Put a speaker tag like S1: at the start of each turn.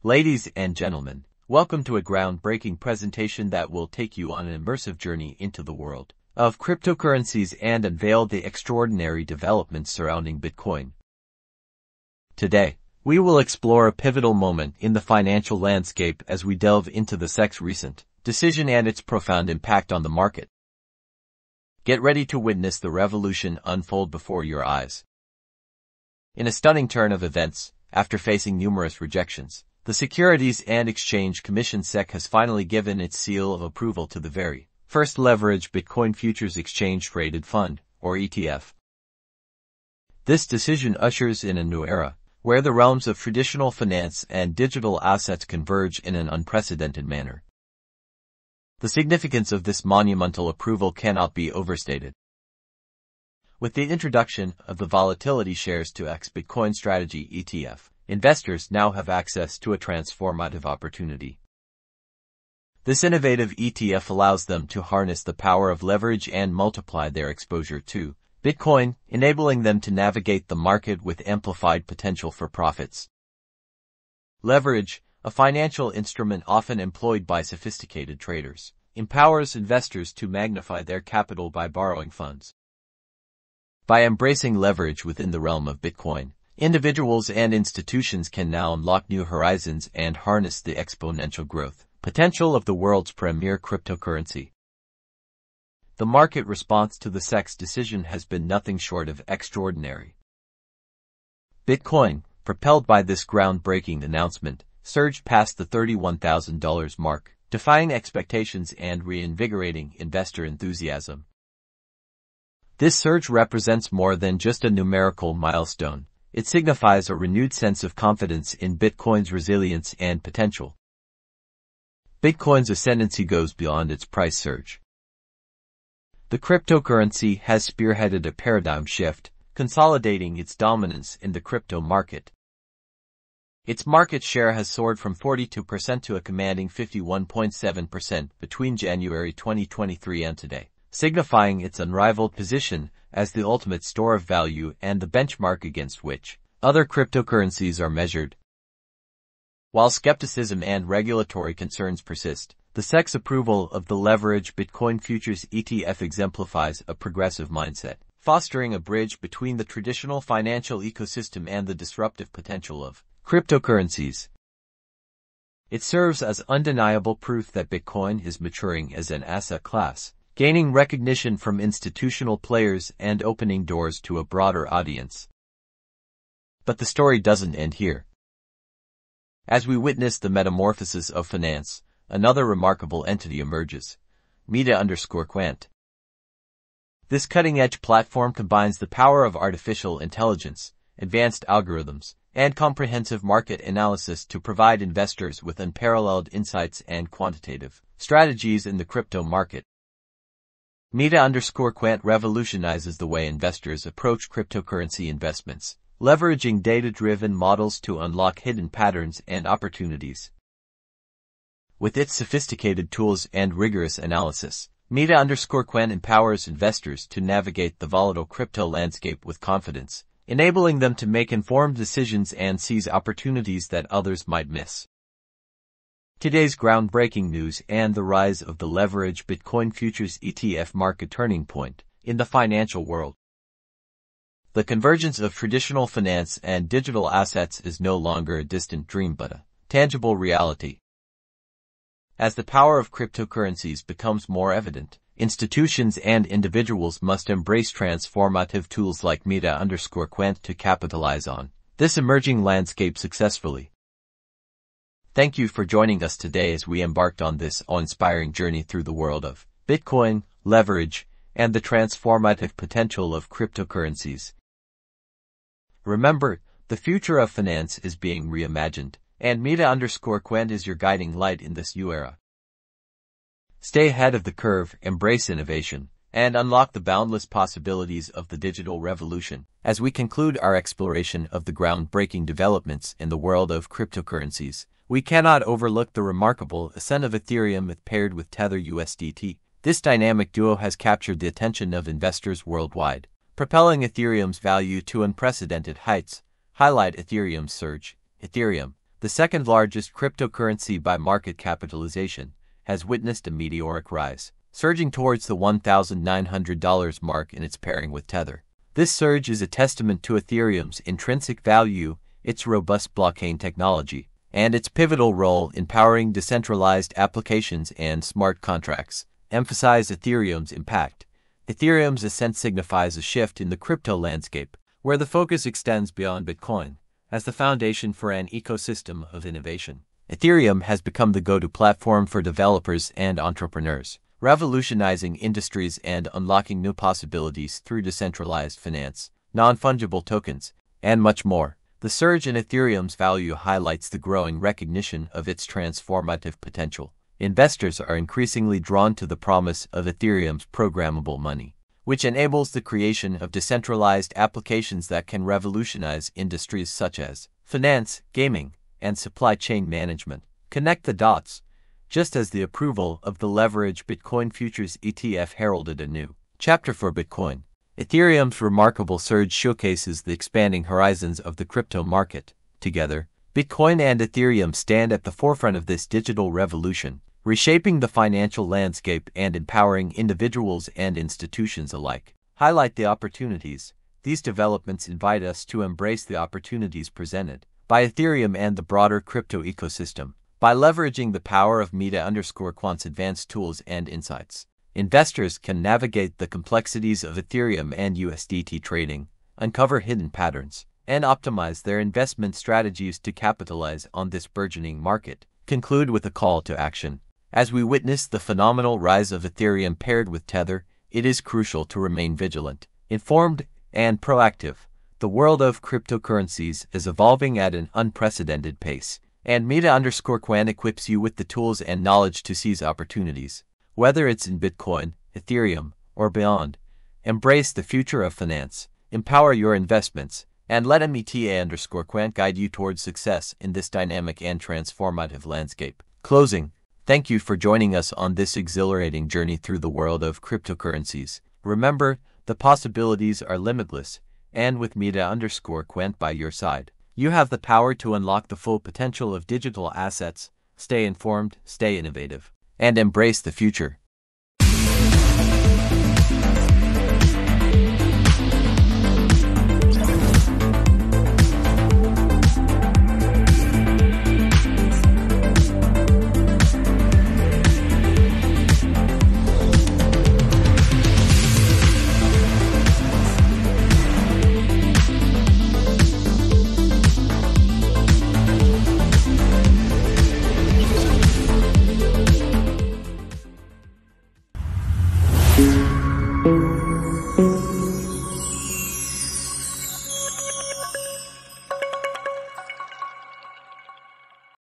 S1: Ladies and gentlemen, welcome to a groundbreaking presentation that will take you on an immersive journey into the world of cryptocurrencies and unveil the extraordinary developments surrounding Bitcoin. Today, we will explore a pivotal moment in the financial landscape as we delve into the SEC's recent decision and its profound impact on the market. Get ready to witness the revolution unfold before your eyes. In a stunning turn of events, after facing numerous rejections, the Securities and Exchange Commission SEC has finally given its seal of approval to the very first leveraged Bitcoin futures exchange-traded fund, or ETF. This decision ushers in a new era, where the realms of traditional finance and digital assets converge in an unprecedented manner. The significance of this monumental approval cannot be overstated. With the introduction of the Volatility Shares to X Bitcoin Strategy ETF, investors now have access to a transformative opportunity. This innovative ETF allows them to harness the power of leverage and multiply their exposure to Bitcoin, enabling them to navigate the market with amplified potential for profits. Leverage, a financial instrument often employed by sophisticated traders, empowers investors to magnify their capital by borrowing funds. By embracing leverage within the realm of Bitcoin, individuals and institutions can now unlock new horizons and harness the exponential growth potential of the world's premier cryptocurrency. The market response to the SEC's decision has been nothing short of extraordinary. Bitcoin, propelled by this groundbreaking announcement, surged past the $31,000 mark, defying expectations and reinvigorating investor enthusiasm. This surge represents more than just a numerical milestone. It signifies a renewed sense of confidence in Bitcoin's resilience and potential. Bitcoin's ascendancy goes beyond its price surge. The cryptocurrency has spearheaded a paradigm shift, consolidating its dominance in the crypto market. Its market share has soared from 42% to a commanding 51.7% between January 2023 and today, signifying its unrivaled position as the ultimate store of value and the benchmark against which other cryptocurrencies are measured. While skepticism and regulatory concerns persist, the SEC's approval of the leveraged Bitcoin futures ETF exemplifies a progressive mindset, fostering a bridge between the traditional financial ecosystem and the disruptive potential of cryptocurrencies. It serves as undeniable proof that Bitcoin is maturing as an asset class, gaining recognition from institutional players and opening doors to a broader audience. But the story doesn't end here. As we witness the metamorphosis of finance, another remarkable entity emerges, Meta_Quant. This cutting-edge platform combines the power of artificial intelligence, advanced algorithms, and comprehensive market analysis to provide investors with unparalleled insights and quantitative strategies in the crypto market. Meta_Quant revolutionizes the way investors approach cryptocurrency investments, leveraging data-driven models to unlock hidden patterns and opportunities. With its sophisticated tools and rigorous analysis, Meta_Quant empowers investors to navigate the volatile crypto landscape with confidence, enabling them to make informed decisions and seize opportunities that others might miss. Today's groundbreaking news and the rise of the leveraged Bitcoin futures ETF mark a turning point in the financial world. The convergence of traditional finance and digital assets is no longer a distant dream but a tangible reality. As the power of cryptocurrencies becomes more evident, institutions and individuals must embrace transformative tools like Meta_Quant to capitalize on this emerging landscape successfully. Thank you for joining us today as we embarked on this awe-inspiring journey through the world of Bitcoin, leverage, and the transformative potential of cryptocurrencies. Remember, the future of finance is being reimagined, and Meta_Quant is your guiding light in this new era. Stay ahead of the curve, embrace innovation, and unlock the boundless possibilities of the digital revolution as we conclude our exploration of the groundbreaking developments in the world of cryptocurrencies. We cannot overlook the remarkable ascent of Ethereum paired with Tether USDT. This dynamic duo has captured the attention of investors worldwide, propelling Ethereum's value to unprecedented heights. Highlight Ethereum's surge. Ethereum, the second largest cryptocurrency by market capitalization, has witnessed a meteoric rise, surging towards the $1,900 mark in its pairing with Tether. This surge is a testament to Ethereum's intrinsic value, its robust blockchain technology, and its pivotal role in powering decentralized applications and smart contracts. Emphasize Ethereum's impact. Ethereum's ascent signifies a shift in the crypto landscape, where the focus extends beyond Bitcoin as the foundation for an ecosystem of innovation. Ethereum has become the go-to platform for developers and entrepreneurs, revolutionizing industries and unlocking new possibilities through decentralized finance, non-fungible tokens, and much more. The surge in Ethereum's value highlights the growing recognition of its transformative potential. Investors are increasingly drawn to the promise of Ethereum's programmable money, which enables the creation of decentralized applications that can revolutionize industries such as finance, gaming, and supply chain management. Connect the dots. Just as the approval of the Leverage Bitcoin Futures ETF heralded a new chapter for Bitcoin, Ethereum's remarkable surge showcases the expanding horizons of the crypto market. Together, Bitcoin and Ethereum stand at the forefront of this digital revolution, reshaping the financial landscape and empowering individuals and institutions alike. Highlight the opportunities. These developments invite us to embrace the opportunities presented by Ethereum and the broader crypto ecosystem. By leveraging the power of Meta_Quant's advanced tools and insights, investors can navigate the complexities of Ethereum and USDT trading, uncover hidden patterns, and optimize their investment strategies to capitalize on this burgeoning market. Conclude with a call to action. As we witness the phenomenal rise of Ethereum paired with Tether, it is crucial to remain vigilant, informed, and proactive. The world of cryptocurrencies is evolving at an unprecedented pace, and Meta_Quant equips you with the tools and knowledge to seize opportunities. Whether it's in Bitcoin, Ethereum, or beyond, embrace the future of finance, empower your investments, and let Meta_Quant guide you towards success in this dynamic and transformative landscape. Closing. Thank you for joining us on this exhilarating journey through the world of cryptocurrencies. Remember, the possibilities are limitless, and with Meta_Quant by your side, you have the power to unlock the full potential of digital assets. Stay informed, stay innovative, and embrace the future.